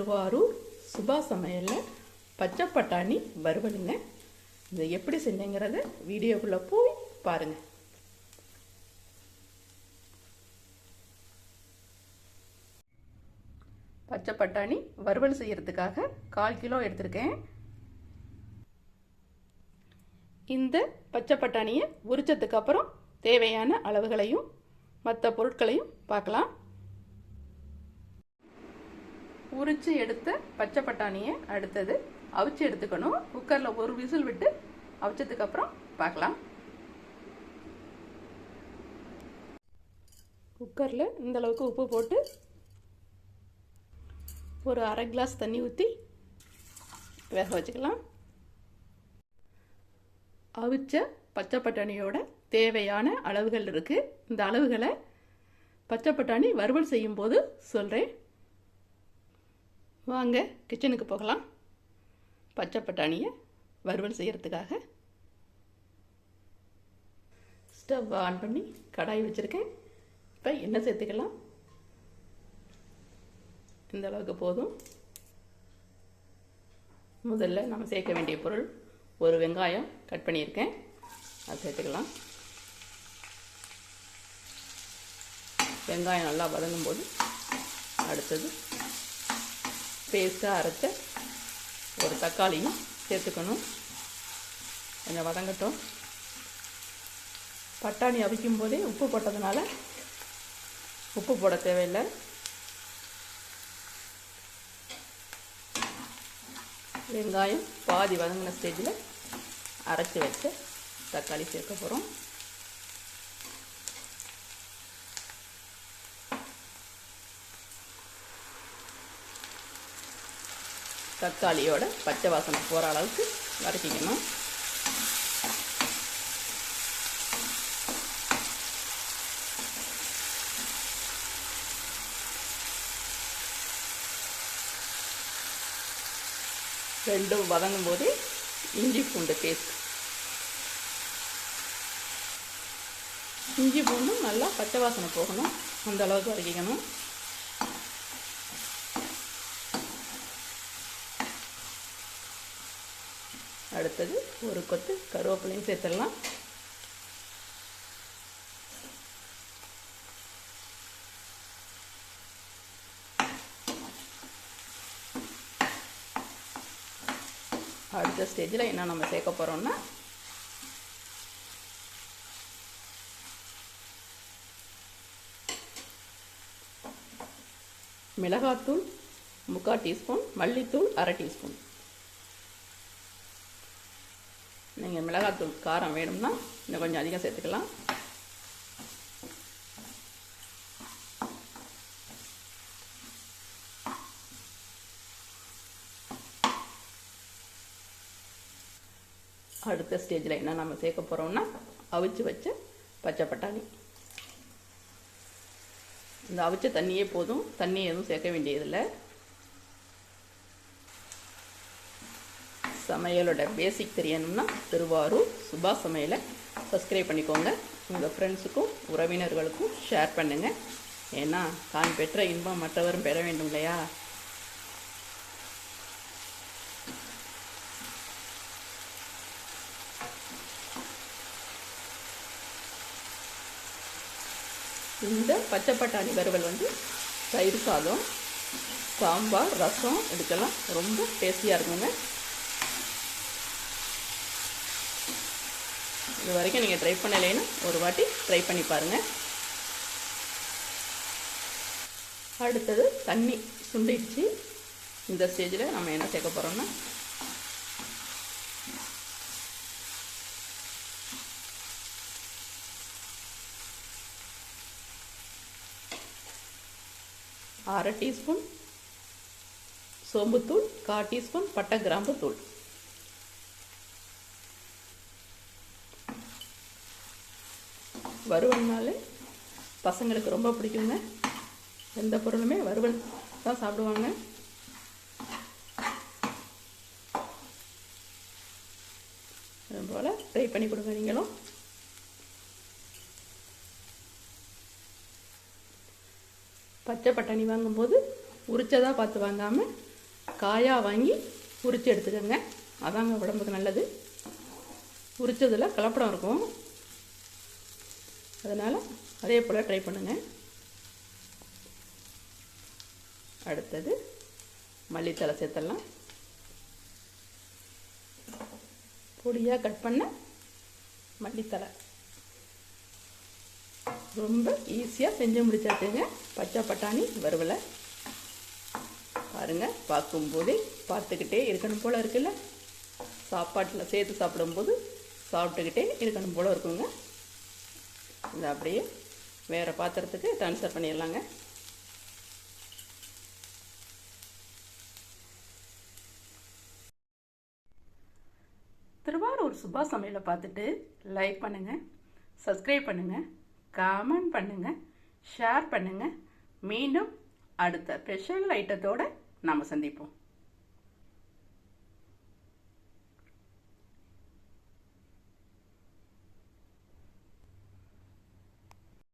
திருவாரூர் சுபா சமையலில் பச்சை பட்டாணி வறுவலுங்க. இதை எப்படி செஞ்சேங்கிறத வீடியோக்குள்ளே போய் பாருங்கள். பச்சை பட்டாணி வறுவல் செய்கிறதுக்காக 1/4 கிலோ எடுத்திருக்கேன். இந்த பச்சை பட்டாணியை உரிச்சதுக்கு அப்புறம் தேவையான அளவுகளையும் மற்ற பொருட்களையும் பார்க்கலாம். உரிச்சு எடுத்த பச்சை பட்டாணியை அடுத்தது அவிச்சு எடுத்துக்கணும். குக்கரில் ஒரு விசில் விட்டு அவிச்சதுக்கு அப்புறம் பார்க்கலாம். குக்கரில் இந்த அளவுக்கு உப்பு போட்டு ஒரு 1/2 கிளாஸ் தண்ணி ஊற்றி வேக வச்சுக்கலாம். அவிச்ச பச்சை பட்டாணியோட தேவையான அளவுகள் இருக்குது. இந்த அளவுகளை பச்சை பட்டாணி வறுவல் செய்யும்போது சொல்கிறேன். வாங்க கிச்சனுக்கு போகலாம். பச்சை பட்டாணியை வறுவல் செய்கிறதுக்காக ஸ்டவ் ஆன் பண்ணி கடாய் வச்சுருக்கேன். இப்போ எண்ணெய் சேர்த்துக்கலாம். இந்த அளவுக்கு போதும். முதல்ல நம்ம சேர்க்க வேண்டிய பொருள் ஒரு வெங்காயம் கட் பண்ணியிருக்கேன், அது சேர்த்துக்கலாம். வெங்காயம் நல்லா வதங்கும் போது அடுத்தது பேஸ்ட்டாக அரைச்ச ஒரு தக்காளியும் சேர்த்துக்கணும். கொஞ்சம் வதங்கட்டும். பட்டாணி அவிக்கும் போதே உப்பு போட்டதுனால உப்பு போட தேவையில்லை. வெங்காயம் பாதி வதங்கின ஸ்டேஜில் அரைச்சி வச்ச தக்காளி சேர்க்க போகிறோம். தக்காளியோட பச்சை வாசனை போகிற அளவுக்கு வதக்கிக்கணும். ரெண்டும் வதங்கும் போது இஞ்சி பூண்டு பேஸ்ட், இஞ்சி பூண்டும் நல்லா பச்சை வாசனை போகணும், அந்த அளவுக்கு வதக்கிக்கணும். அடுத்தது ஒரு கொத்து கருவேப்பிலையும் சேர்த்துடலாம். அடுத்த ஸ்டேஜில் என்ன நம்ம சேர்க்க போகிறோம்னா மிளகாத்தூள் 3/4 டீஸ்பூன், மல்லித்தூள் 1/2 டீஸ்பூன். நீங்கள் மிளகாத்தூள் காரம் வேணும்னா இன்னும் கொஞ்சம் அதிகம் சேர்த்துக்கலாம். அடுத்த ஸ்டேஜில் என்ன நம்ம சேர்க்க போகிறோம்னா அவிச்சு வச்ச பச்சை பட்டாணி. இந்த அவிச்ச தண்ணியே போதும், தண்ணி எதுவும் சேர்க்க வேண்டியதில்லை. சமையலோட பேசிக் தெரியணும்னா திருவாரூர் சுபா சமையலை சப்ஸ்கிரைப் பண்ணிக்கோங்க. உங்கள் ஃப்ரெண்ட்ஸுக்கும் உறவினர்களுக்கும் ஷேர் பண்ணுங்கள். ஏன்னா தான் பெற்ற இன்பம் மற்றவரும் பெற வேண்டும் இல்லையா? இந்த பச்சை பட்டாணி வறுவல் தயிர் சாதம், சாம்பார், ரசம் இதுக்கெல்லாம் ரொம்ப டேஸ்டியாக இருக்குங்க. இது வரைக்கும் நீங்கள் ட்ரை பண்ணலைன்னா ஒரு வாட்டி ட்ரை பண்ணி பாருங்கள். அடுத்தது தண்ணி சுண்டிடுச்சு. இந்த ஸ்டேஜில் நம்ம என்ன சேர்க்க போகிறோம்னா அரை டீஸ்பூன் சோம்புத்தூள், 1/4 டீஸ்பூன் பட்டை கிராம்பு தூள். வறுவல்னாலே பசங்களுக்கு ரொம்ப பிடிக்குங்க. எந்த பொருளுமே வறுவல் தான் சாப்பிடுவாங்க. அதுபோல் ட்ரை பண்ணி கொடுங்க நீங்களும். பச்சை பட்டாணி வாங்கும்போது உரிச்சதாக பார்த்து வாங்காமல் காயாக வாங்கி உரித்து எடுத்துக்கோங்க. அதாங்க உடம்புக்கு நல்லது. உரித்ததில் கலப்படம் இருக்கும், அதனால் அதே போல் ட்ரை பண்ணுங்கள். அடுத்தது மல்லித்தலை சேர்த்துடலாம். பொடியாக கட் பண்ண மல்லித்தலை ரொம்ப ஈஸியாக செஞ்சு முடிச்சாச்சுங்க. பச்சை பட்டாணி வறுவலை பாருங்கள், பார்க்கும்போதே பார்த்துக்கிட்டே இருக்கணும் போல் இருக்குல்ல. சாப்பாட்டில் சேர்த்து சாப்பிடும்போது சாப்பிட்டுக்கிட்டே இருக்கணும் போல் இருக்குங்க. இதை அப்படியே வேறு பாத்திரத்துக்கு ட்ரான்ஸ்ஃபர் பண்ணிடலாங்க. திருவாரூர் சுபா சமையலை பார்த்துட்டு லைக் பண்ணுங்கள், சப்ஸ்கிரைப் பண்ணுங்கள், கமெண்ட் பண்ணுங்கள், ஷேர் பண்ணுங்கள். மீண்டும் அடுத்த ஸ்பெஷல் ஐட்டத்தோடு நாம் சந்திப்போம்.